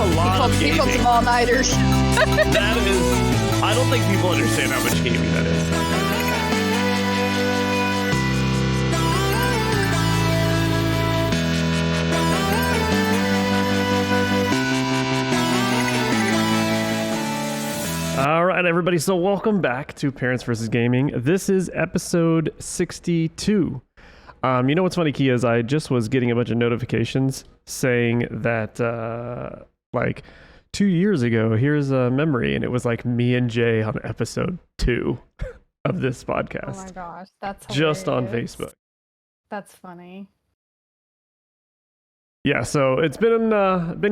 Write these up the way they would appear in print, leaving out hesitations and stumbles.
a lot of He gaming. called them all-nighters. That is, I don't think people understand how much gaming that is. All right, everybody. So welcome back to Parents vs. Gaming. This is episode 62. You know what's funny, Kia, is I just was getting a bunch of notifications saying that like 2 years ago, here's a memory, and it was like me and Jay on episode 2 of this podcast. Oh my gosh, that's just on hilarious. Facebook. That's funny. Yeah, so it's been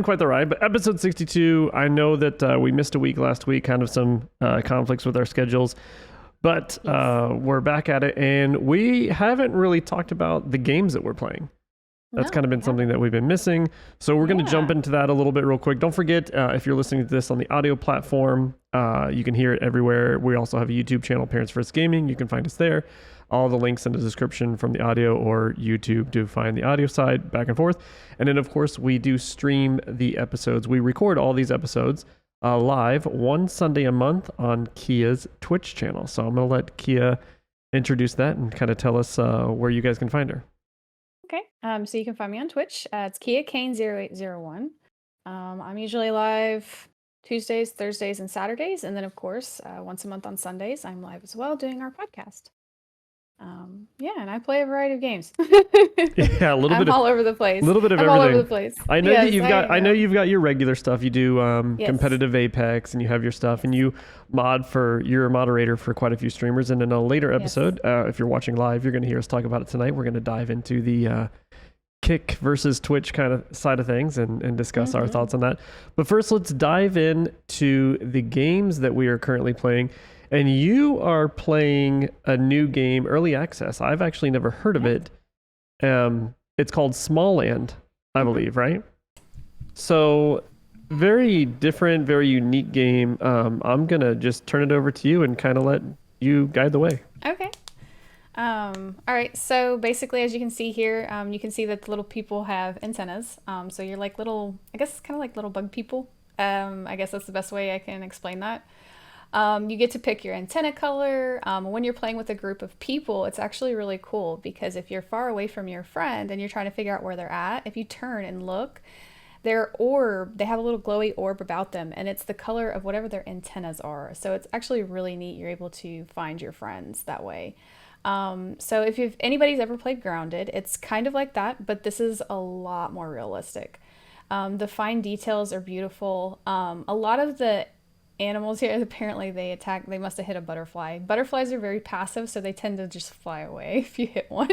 quite the ride, but episode 62, I know that we missed a week last week, kind of some conflicts with our schedules, but we're back at it, and we haven't really talked about the games that we're playing. That's kind of been something that we've been missing, so we're going to jump into that a little bit real quick. Don't forget, if you're listening to this on the audio platform, you can hear it everywhere. We also have a YouTube channel, Parents vs. Gaming. You can find us there. All the links in the description from the audio or YouTube to find the audio side, back and forth. And then, of course, we do stream the episodes. We record all these episodes live one Sunday a month on Kia's Twitch channel. So I'm going to let Kia introduce that and kind of tell us where you guys can find her. Okay, so you can find me on Twitch. It's Kia Kane 0801. I'm usually live Tuesdays, Thursdays, and Saturdays. And then, of course, once a month on Sundays, I'm live as well doing our podcast. And I play a variety of games. Yeah, a little I'm bit all over the place. A little bit of I'm everything. all over the place. I know that you've got your regular stuff. You do Yes. competitive Apex, and you have your stuff, and you're a moderator for quite a few streamers. And in a later episode, if you're watching live, you're going to hear us talk about it tonight. We're going to dive into the Kick versus Twitch kind of side of things and discuss our thoughts on that. But first, let's dive into the games that we are currently playing. And you are playing a new game, early access. I've actually never heard of it. It's called Smalland, I believe, right? So very different, very unique game. I'm going to just turn it over to you and kind of let you guide the way. Okay. All right. So basically, as you can see here, you can see that the little people have antennas. So you're like little, I guess, kind of like little bug people. I guess that's the best way I can explain that. You get to pick your antenna color. When you're playing with a group of people, it's actually really cool because if you're far away from your friend and you're trying to figure out where they're at, if you turn and look, their orb, they have a little glowy orb about them, and it's the color of whatever their antennas are. So it's actually really neat. You're able to find your friends that way. So if anybody's ever played Grounded, it's kind of like that, but this is a lot more realistic. The fine details are beautiful. A lot of the animals here, apparently they must have hit a butterfly. Butterflies are very passive, so they tend to just fly away if you hit one.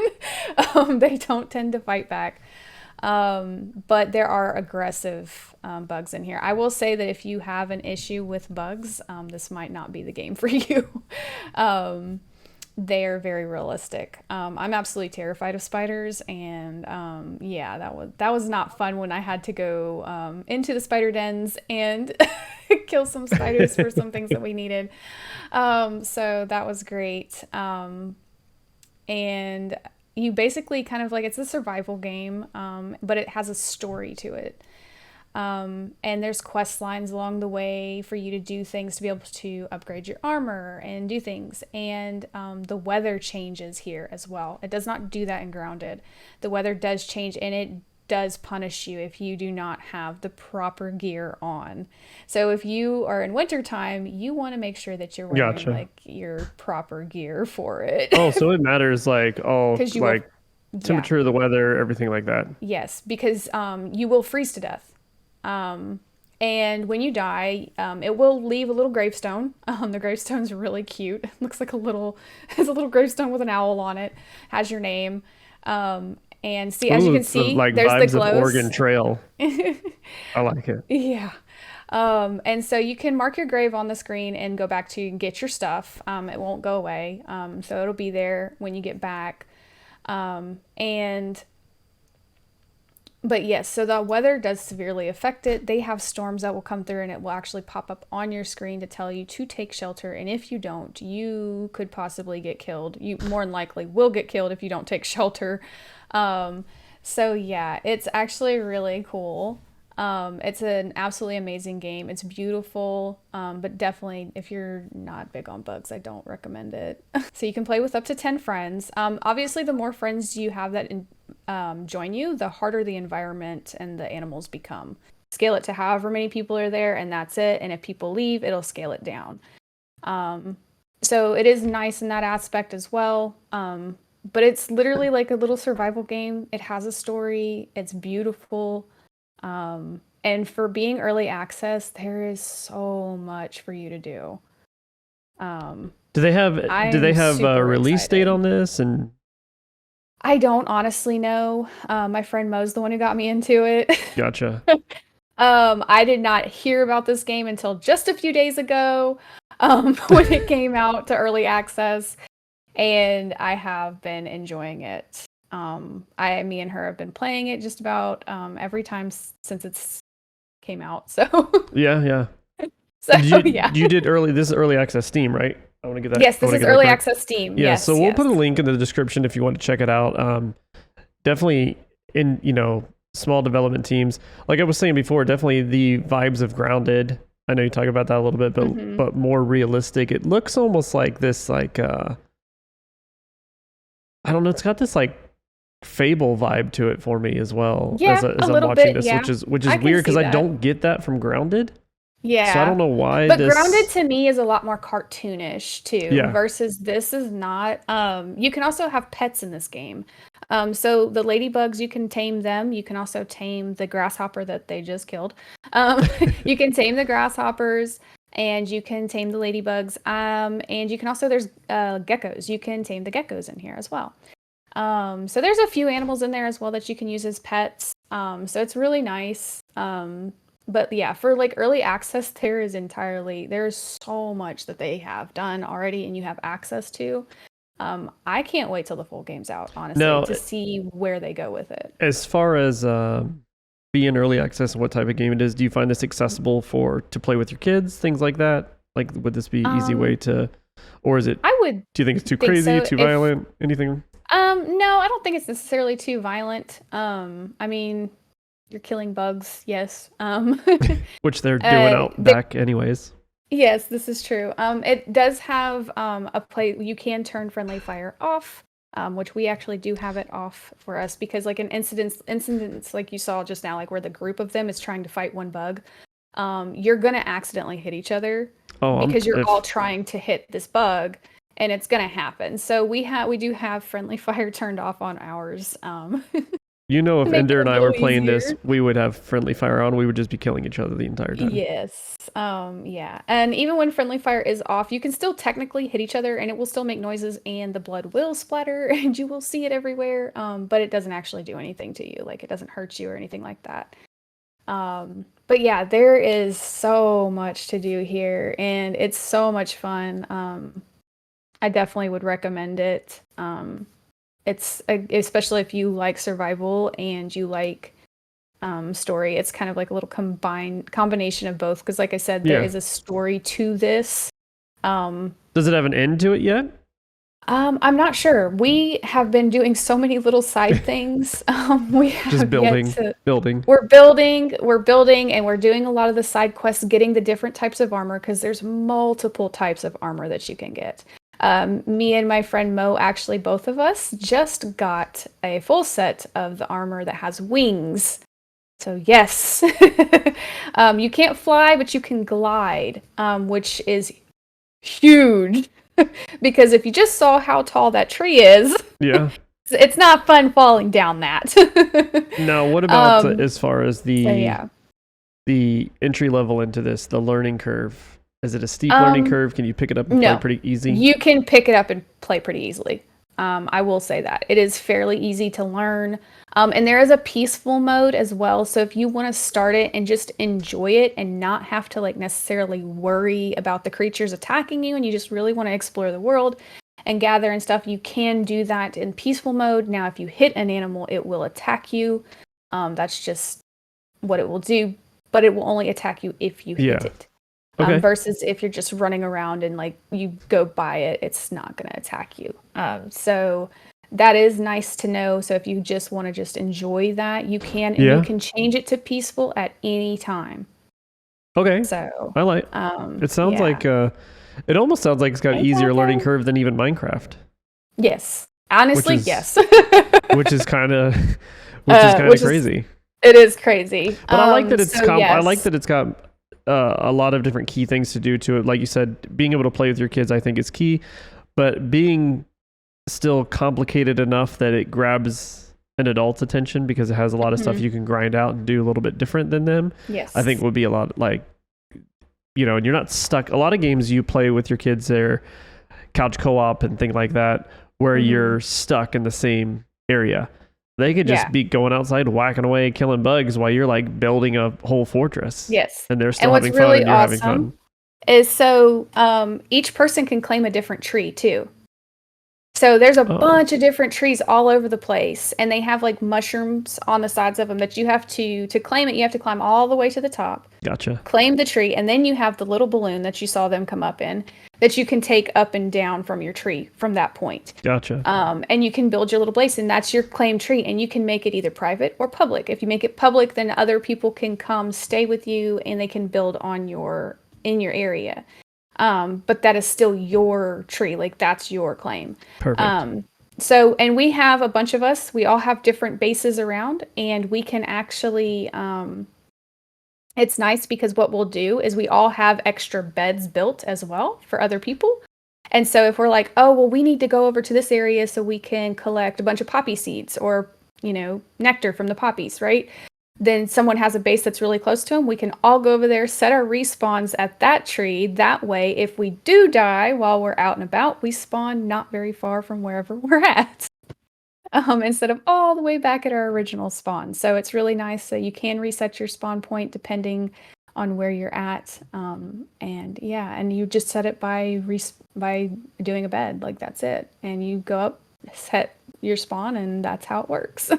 They don't tend to fight back. But there are aggressive bugs in here. I will say that if you have an issue with bugs, this might not be the game for you. They're very realistic. I'm absolutely terrified of spiders, and that was not fun when I had to go into the spider dens and kill some spiders for some things that we needed. So that was great. And you basically kind of like, it's a survival game, but it has a story to it. And there's quest lines along the way for you to do things to be able to upgrade your armor and do things. And the weather changes here as well. It does not do that in Grounded. The weather does change, and it does punish you if you do not have the proper gear on. So if you are in wintertime, you want to make sure that you're wearing like your proper gear for it. Oh, so it matters like temperature of the weather, everything like that. Yes, because you will freeze to death. And when you die, it will leave a little gravestone. The gravestone's really cute. It looks like it's a little gravestone with an owl on it. Has your name. And see, as you can see, like there's vibes the glows. Of Oregon Trail. I like it. Yeah. And so you can mark your grave on the screen and go back to get your stuff. It won't go away. So it'll be there when you get back. But yes, so the weather does severely affect it. They have storms that will come through, and it will actually pop up on your screen to tell you to take shelter. And if you don't, you could possibly get killed. You more than likely will get killed if you don't take shelter. So yeah, it's actually really cool. It's an absolutely amazing game. It's beautiful, but definitely if you're not big on bugs, I don't recommend it. So you can play with up to 10 friends. Obviously, the more friends you have that join you, the harder the environment and the animals become. Scale it to however many people are there, and that's it. And if people leave, it'll scale it down. So it is nice in that aspect as well. But it's literally like a little survival game. It has a story. It's beautiful. And for being early access, there is so much for you to do. Do they have a release date on this? And I don't honestly know. My friend Mo's the one who got me into it. Gotcha. I did not hear about this game until just a few days ago, when it came out to early access, and I have been enjoying it. Me and her have been playing it just about every time since it's came out. So yeah. So yeah. You did this is early access Steam, right? I want to get that. Yes, this is early access Steam. Yeah, yes, so we'll put a link in the description if you want to check it out. Definitely in small development teams, like I was saying before, definitely the vibes of Grounded. I know you talk about that a little bit, but more realistic. It looks almost like this, like I don't know. It's got this like Fable vibe to it for me as well. Yeah, as I'm watching bit, this, yeah. which is weird because I don't get that from Grounded. Yeah. So I don't know why. But Grounded to me is a lot more cartoonish too. Yeah. Versus this is not. You can also have pets in this game. So the ladybugs, you can tame them. You can also tame the grasshopper that they just killed. You can tame the grasshoppers, and you can tame the ladybugs. And you can also, there's geckos. You can tame the geckos in here as well. So there's a few animals in there as well that you can use as pets. So it's really nice. But yeah, for like early access, there's so much that they have done already and you have access to. I can't wait till the full game's out, honestly, to see where they go with it. As far as being early access and what type of game it is, do you find this accessible to play with your kids, things like that? Like, would this be an easy way to, or is it, do you think it's too crazy, too violent, anything? No, I don't think it's necessarily too violent. I mean, you're killing bugs, yes. Which they're doing back anyways. Yes, this is true. It does have a play. You can turn friendly fire off, which we actually do have it off for us because, like, an incidents like you saw just now, like where the group of them is trying to fight one bug, you're gonna accidentally hit each other because you're all trying to hit this bug, and it's gonna happen. So we do have friendly fire turned off on ours. If Ender and I were playing this, we would have friendly fire on. We would just be killing each other the entire time. Yes. Yeah. And even when friendly fire is off, you can still technically hit each other and it will still make noises and the blood will splatter and you will see it everywhere. But it doesn't actually do anything to you. Like, it doesn't hurt you or anything like that. But yeah, there is so much to do here and it's so much fun. I definitely would recommend it. It's especially if you like survival and you like story. It's kind of like a little combination of both. Because, like I said, there is a story to this. Does it have an end to it yet? I'm not sure. We have been doing so many little side things. We have just building. We're building, and we're doing a lot of the side quests, getting the different types of armor because there's multiple types of armor that you can get. Me and my friend Mo, actually both of us, just got a full set of the armor that has wings. So yes, you can't fly, but you can glide, which is huge. Because if you just saw how tall that tree is, it's not fun falling down that. Now, what about as far as the entry level into this, the learning curve? Is it a steep learning curve? Can you pick it up and play pretty easy? You can pick it up and play pretty easily. I will say that. It is fairly easy to learn. And there is a peaceful mode as well. So if you want to start it and just enjoy it and not have to like necessarily worry about the creatures attacking you and you just really want to explore the world and gather and stuff, you can do that in peaceful mode. Now, if you hit an animal, it will attack you. That's just what it will do. But it will only attack you if you hit it. Versus if you're just running around and like you go by it, it's not going to attack you. So that is nice to know. So if you just want to just enjoy that, you can, and Yeah. you can change it to peaceful at any time. Okay. So, I like. It sounds yeah. like it almost sounds like it's got It's easier out learning there. curve than even Minecraft, Yes. Honestly, is- yes. which is kind of Which is crazy. It is crazy. But I like that it's so I like yes. that it's got a lot of different key things to do to it. Like you said, being able to play with your kids, I think is key. But being still complicated enough that it grabs an adult's attention because it has a lot of stuff you can grind out and do a little bit different than them. Yes. I think would be a lot like, you know, and you're not stuck. A lot of games you play with your kids, they're couch co-op and things like that, where you're stuck in the same area. They could just be going outside, whacking away, killing bugs while you're like building a whole fortress. Yes. And they're still what's having fun really and you're having fun. awesome is so each person can claim a different tree too. So there's a bunch of different trees all over the place, and they have like mushrooms on the sides of them that you have to claim it. You have to climb all the way to the top, Gotcha. claim the tree, and then you have the little balloon that you saw them come up in that you can take up and down from your tree from that point. Gotcha. And you can build your little place, and that's your claim tree, and you can make it either private or public. If you make it public, then other people can come stay with you, and they can build on in your area. But that is still your tree, like that's your claim. Perfect. So, and we have a bunch of us, we all have different bases around, and we can actually, it's nice because what we'll do is we all have extra beds built as well for other people. And so if we're like, oh, well, we need to go over to this area so we can collect a bunch of poppy seeds or, you know, nectar from the poppies, right? Then someone has a base that's really close to them. We can all go over there, set our respawns at that tree. That way, if we do die while we're out and about, we spawn not very far from wherever we're at. Instead of all the way back at our original spawn. So it's really nice that you can reset your spawn point depending on where you're at. And you just set it by doing a bed. Like that's it. And you go up, set your spawn, and that's how it works.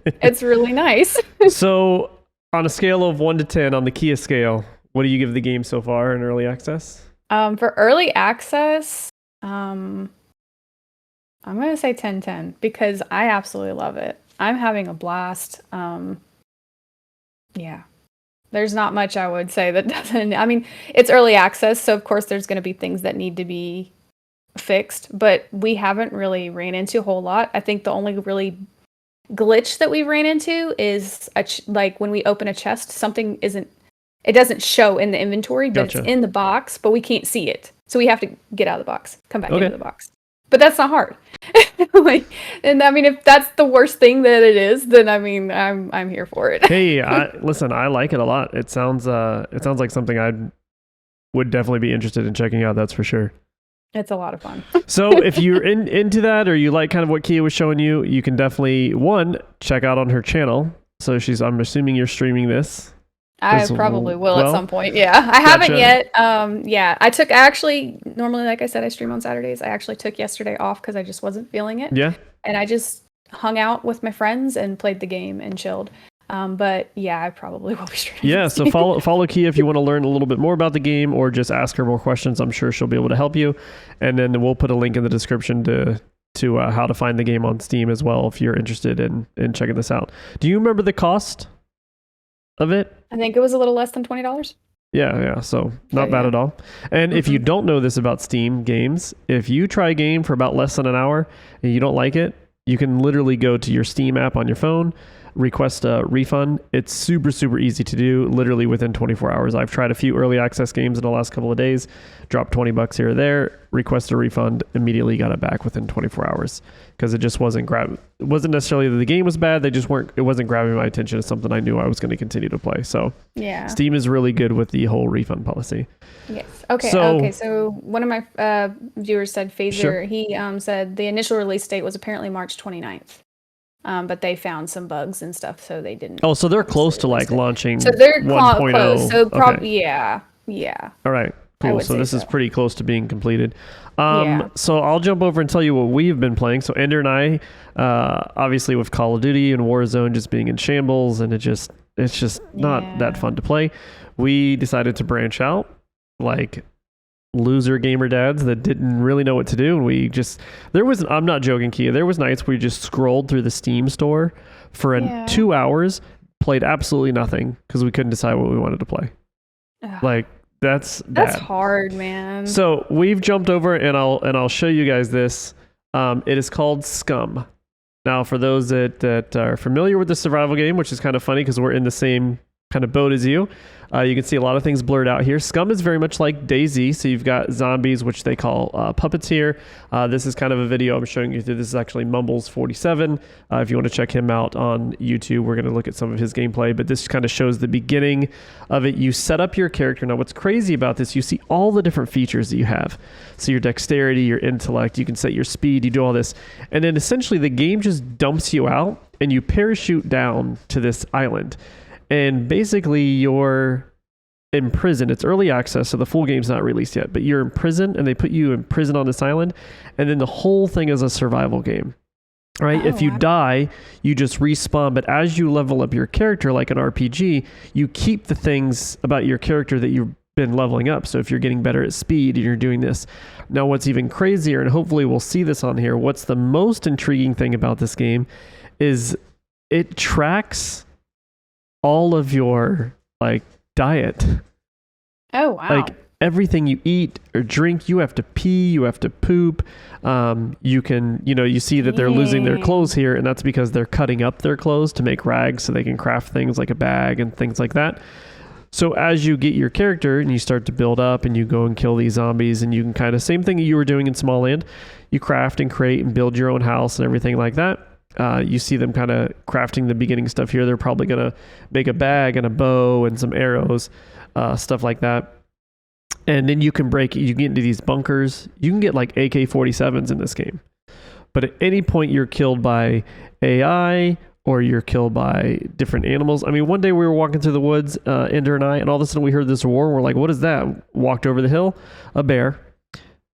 It's really nice. So, on a scale of 1 to 10 on the Kia scale, what do you give the game so far in early access? For early access, I'm going to say 10/10 because I absolutely love it. I'm having a blast. There's not much I would say that doesn't. I mean, it's early access, so of course there's going to be things that need to be fixed, but we haven't really ran into a whole lot. I think the only really glitch that we ran into is like when we open a chest, it doesn't show in the inventory, but Gotcha. it's in the box, but we can't see it. So we have to get out of the box, come back Okay. into the box. But that's not hard. And I mean, if that's the worst thing that it is, then I mean, I'm here for it. Hey, listen, I like it a lot. It sounds like something I would definitely be interested in checking out. That's for sure. It's a lot of fun. So if you're into that, or you like kind of what Kia was showing you, you can definitely check out on her channel. So I'm assuming you're streaming this. I probably will at some point. Yeah, I haven't yet. I actually normally, like I said, I stream on Saturdays. I actually took yesterday off because I just wasn't feeling it. Yeah. And I just hung out with my friends and played the game and chilled. But yeah, I probably will be streaming. Yeah, so follow Kia if you want to learn a little bit more about the game, or just ask her more questions. I'm sure she'll be able to help you. And then we'll put a link in the description to how to find the game on Steam as well if you're interested in checking this out. Do you remember the cost of it? I think it was a little less than $20. Yeah. So not bad at all. And if you don't know this about Steam games, if you try a game for about less than an hour and you don't like it, you can literally go to your Steam app on your phone, request a refund. It's super, super easy to do, literally within 24 hours. I've tried a few early access games in the last couple of days, dropped $20 here or there, requested a refund, immediately got it back within 24 hours because it just wasn't it wasn't necessarily that the game was bad. It wasn't grabbing my attention as something I knew I was going to continue to play. So yeah, Steam is really good with the whole refund policy. Yes. Okay. So one of my viewers said, Phaser, Sure. He said the initial release date was apparently March 29th. But they found some bugs and stuff, so they didn't. Oh, so they're close to like launching. So they're 1.0. close. So probably, Okay. yeah. All right, cool. So this is so. pretty close to being completed. Yeah. So I'll jump over and tell you what we've been playing. So Ender and I, obviously with Call of Duty and Warzone just being in shambles, and it's just not that fun to play. We decided to branch out. Like loser gamer dads that didn't really know what to do. And I'm not joking, Kia, there was nights where we just scrolled through the Steam store for 2 hours, played absolutely nothing because we couldn't decide what we wanted to play. Ugh. Like, that's hard, man. So we've jumped over, and I'll show you guys this. It is called Scum. Now, for those that are familiar with the survival game, which is kind of funny because we're in the same kind of boat as you can see a lot of things blurred out here. Scum is very much like DayZ, so you've got zombies, which they call puppets here. This is kind of a video I'm showing you through. This is actually Mumbles47. If you want to check him out on YouTube, we're going to look at some of his gameplay, but this kind of shows the beginning of it. You set up your character. Now, what's crazy about this, you see all the different features that you have. So your dexterity, your intellect, you can set your speed, you do all this. And then essentially the game just dumps you out and you parachute down to this island. And basically, you're in prison. It's early access, so the full game's not released yet. But you're in prison, and they put you in prison on this island. And then the whole thing is a survival game. Right? If you die, you just respawn. But as you level up your character, like an RPG, you keep the things about your character that you've been leveling up. So if you're getting better at speed and you're doing this. Now, what's even crazier, and hopefully we'll see this on here, what's the most intriguing thing about this game is it tracks all of your like diet. Oh, wow. Like everything you eat or drink, you have to pee, you have to poop. You see that they're losing their clothes here, and that's because they're cutting up their clothes to make rags so they can craft things like a bag and things like that. So as you get your character and you start to build up and you go and kill these zombies, and you can kind of, same thing you were doing in Smalland, you craft and create and build your own house and everything like that. You see them kind of crafting the beginning stuff here. They're probably going to make a bag and a bow and some arrows, stuff like that. And then you can get into these bunkers. You can get like AK-47s in this game. But at any point you're killed by AI or you're killed by different animals. I mean, one day we were walking through the woods, Ender and I, and all of a sudden we heard this roar. We're like, what is that? Walked over the hill. A bear.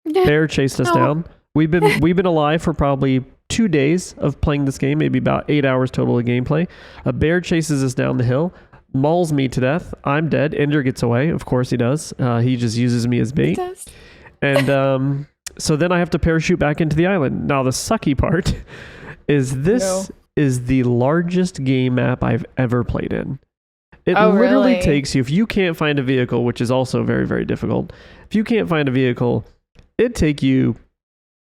Bear chased us down. We've been alive for probably 2 days of playing this game, maybe about 8 hours total of gameplay. A bear chases us down the hill, mauls me to death. I'm dead. Ender gets away. Of course he does. He just uses me as bait. And so then I have to parachute back into the island. Now the sucky part is this is the largest game map I've ever played in. It literally takes you, if you can't find a vehicle, which is also very, very difficult. If you can't find a vehicle, it'd take you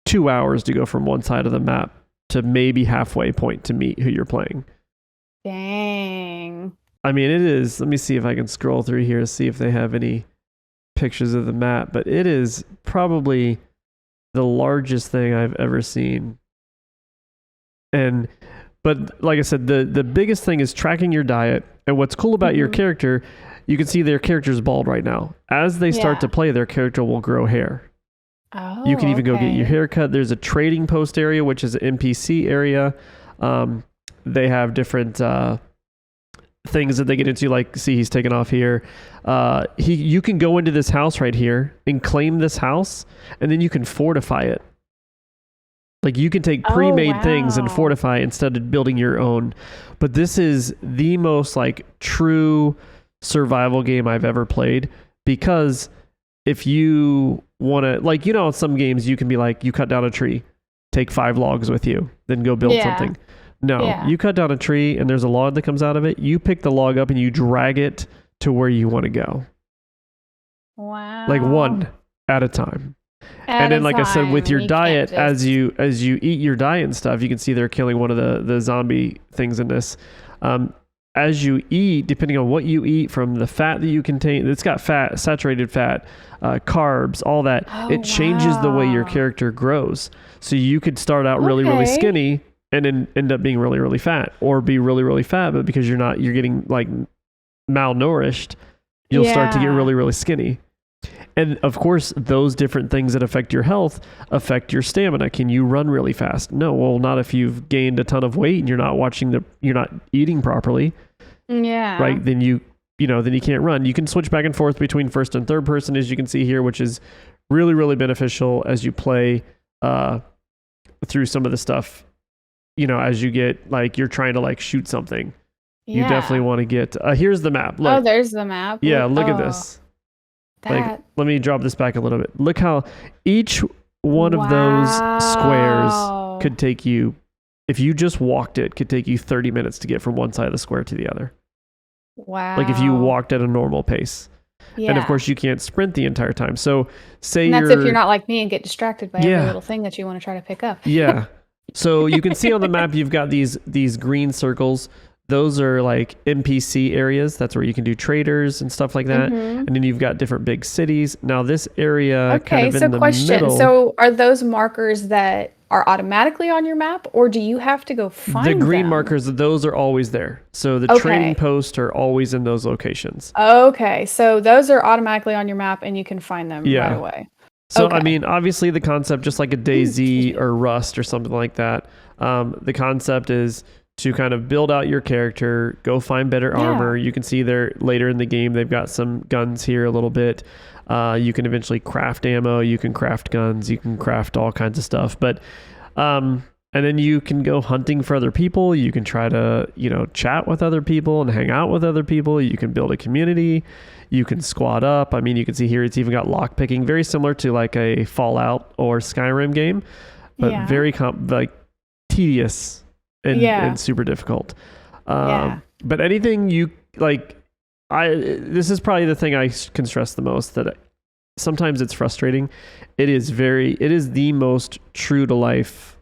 2 hours to go from one side of the map to maybe halfway point to meet who you're playing. Dang. I mean, it is. Let me see if I can scroll through here to see if they have any pictures of the map, but it is probably the largest thing I've ever seen. But like I said, the biggest thing is tracking your diet. And what's cool about your character, you can see their character's bald right now. As they start to play, their character will grow hair. Oh, you can even go get your hair cut. There's a trading post area, which is an NPC area. They have different things that they get into, like, see, he's taken off here. You can go into this house right here and claim this house, and then you can fortify it. Like, you can take pre-made things and fortify instead of building your own. But this is the most, like, true survival game I've ever played, because if you want to, like, you know, in some games you can be like, you cut down a tree, take 5 logs with you, then go build something. No, you cut down a tree and there's a log that comes out of it. You pick the log up and you drag it to where you want to go. Wow. Like one at a time. And then, like I said, with your diet, as you eat your diet and stuff, you can see they're killing one of the zombie things in this. As you eat, depending on what you eat, from the fat that you contain, it's got fat, saturated fat, carbs, all that. It changes the way your character grows. So you could start out really, really skinny and then end up being really, really fat, or be really, really fat, but because you're getting like malnourished, you'll start to get really, really skinny. And of course, those different things that affect your health affect your stamina. Can you run really fast? No, well, not if you've gained a ton of weight and you're not eating properly. Yeah. Right. Then you can't run. You can switch back and forth between first and third person, as you can see here, which is really, really beneficial as you play through some of the stuff. You know, as you get, like, you're trying to, like, shoot something. You definitely want to get, here's the map. Look. Oh, there's the map. Yeah. Look at this. Like, let me drop this back a little bit. Look how each one of those squares could take you, if you just walked it, could take you 30 minutes to get from one side of the square to the other. Wow. Like if you walked at a normal pace. Yeah. And of course you can't sprint the entire time. So say and that's if you're not like me and get distracted by every little thing that you want to try to pick up. Yeah. So you can see on the map, you've got these green circles. Those are like NPC areas. That's where you can do traders and stuff like that. And then you've got different big cities. Now this area kind of in the middle. So are those markers that are automatically on your map, or do you have to go find them? The green markers, those are always there. So the trading posts are always in those locations. Okay. So those are automatically on your map and you can find them right away. So, I mean, obviously the concept, just like a DayZ or Rust or something like that, the concept is to kind of build out your character, go find better armor. You can see there later in the game, they've got some guns here a little bit. You can eventually craft ammo, you can craft guns, you can craft all kinds of stuff. But, and then you can go hunting for other people. You can try to, chat with other people and hang out with other people. You can build a community. You can squad up. I mean, you can see here, it's even got lock picking, very similar to like a Fallout or Skyrim game, but very tedious and super difficult. But anything you like, this is probably the thing I can stress the most, that sometimes it's frustrating. It is the most true to life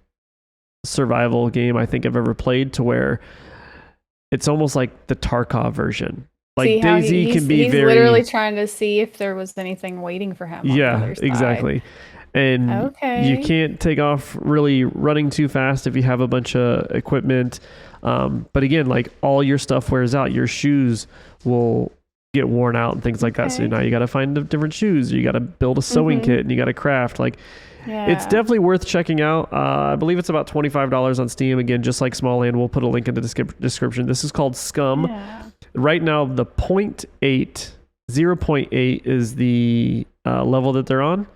survival game I think I've ever played, to where it's almost like the Tarkov version. Like DayZ can be he's very literally trying to see if there was anything waiting for him. Yeah, exactly. And you can't take off really running too fast if you have a bunch of equipment. But again, like all your stuff wears out. Your shoes will get worn out and things like that. So now you got to find different shoes. You got to build a sewing kit and you got to craft. Like it's definitely worth checking out. I believe it's about $25 on Steam. Again, just like Smalland, we'll put a link in the description. This is called Scum. Right now, the 0.8 is the level that they're on.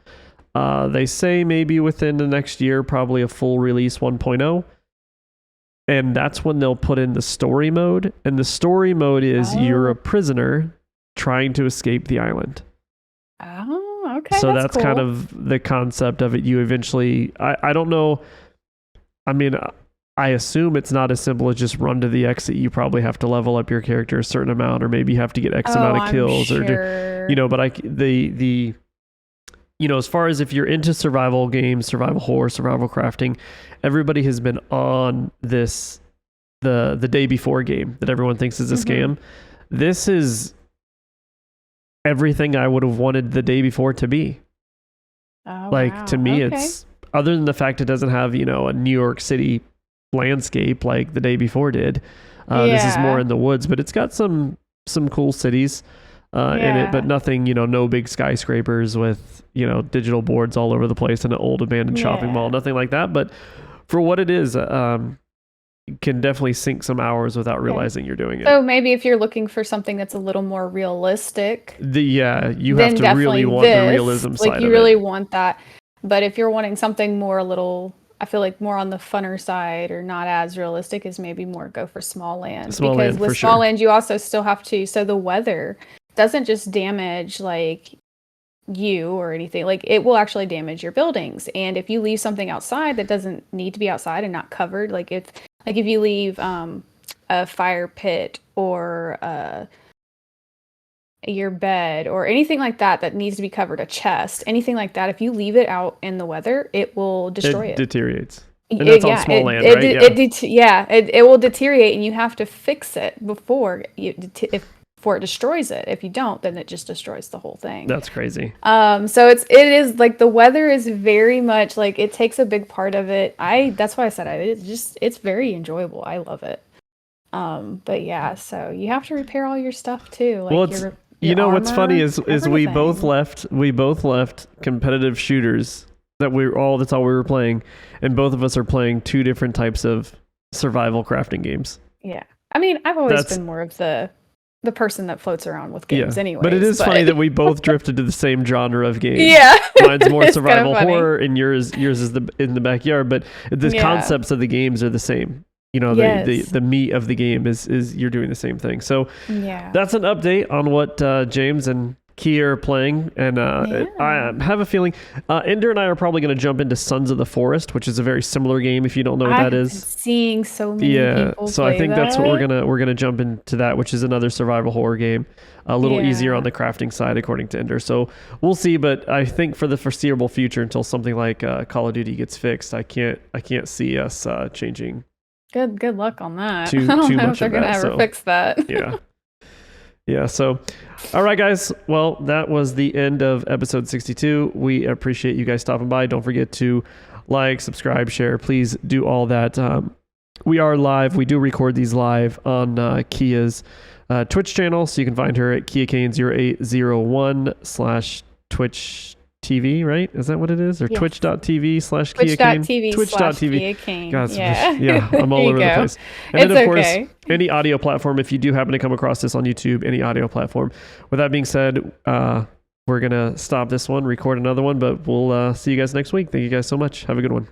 They say maybe within the next year, probably a full release 1.0. And that's when they'll put in the story mode. And the story mode is you're a prisoner trying to escape the island. Oh, okay. So that's cool. kind of the concept of it. You eventually, I don't know. I mean, I assume it's not as simple as just run to the exit. You probably have to level up your character a certain amount, or maybe you have to get X amount of kills, or but as far as if you're into survival games, survival horror, survival crafting, everybody has been on this, the day before game that everyone thinks is a scam. This is everything I would have wanted the day before to be. To me, it's, other than the fact it doesn't have, a New York City landscape like the day before did. This is more in the woods, but it's got some cool cities in it, but nothing, no big skyscrapers with, digital boards all over the place and an old abandoned shopping mall, nothing like that. But for what it is, can definitely sink some hours without realizing you're doing it. So maybe if you're looking for something that's a little more realistic, you have to really want the realism side of it. You really want that. But if you're wanting something more I feel like more on the funner side or not as realistic, is maybe more go for Smalland. Because with Smalland, you also still have to, so the weather doesn't just damage like you or anything, like it will actually damage your buildings. And if you leave something outside that doesn't need to be outside and not covered, like if you leave a fire pit or your bed or anything like that needs to be covered, a chest, anything like that, if you leave it out in the weather, it will destroy it. It deteriorates. And that's on Smalland, right? It will deteriorate, and you have to fix it before it destroys it. If you don't, then it just destroys the whole thing. That's crazy. So it is like the weather is very much like it takes a big part of it. That's why I said it's very enjoyable. I love it. But yeah, so you have to repair all your stuff too. Like what's funny is everything. we both left competitive shooters that's all we were playing, and both of us are playing two different types of survival crafting games. Yeah. I mean, I've always been more of the person that floats around with games anyway. But it is funny that we both drifted to the same genre of games. Yeah. Mine's more survival horror and yours is in the backyard, but the concepts of the games are the same. The meat of the game is you're doing the same thing. So that's an update on what James and Kia are playing, and I have a feeling Ender and I are probably going to jump into Sons of the Forest, which is a very similar game. If you don't know what that is, seeing so many people so play I think that. that's what we're gonna jump into that, which is another survival horror game, a little easier on the crafting side, according to Ender. So we'll see, but I think for the foreseeable future, until something like Call of Duty gets fixed, I can't see us changing. Good luck on that. Too I don't know much if they're gonna ever fix that. Yeah. So, all right, guys. Well, that was the end of episode 62. We appreciate you guys stopping by. Don't forget to like, subscribe, share. Please do all that. We are live. We do record these live on Kia's Twitch channel, so you can find her at KiaKane0801/Twitch TV, right? Is that what it is? Or yes. Twitch.tv/KiaKane? Twitch.tv/KiaKane. God, yeah, I'm all over the place. And then, of course, any audio platform, if you do happen to come across this on YouTube, any audio platform. With that being said, we're going to stop this one, record another one, but we'll see you guys next week. Thank you guys so much. Have a good one.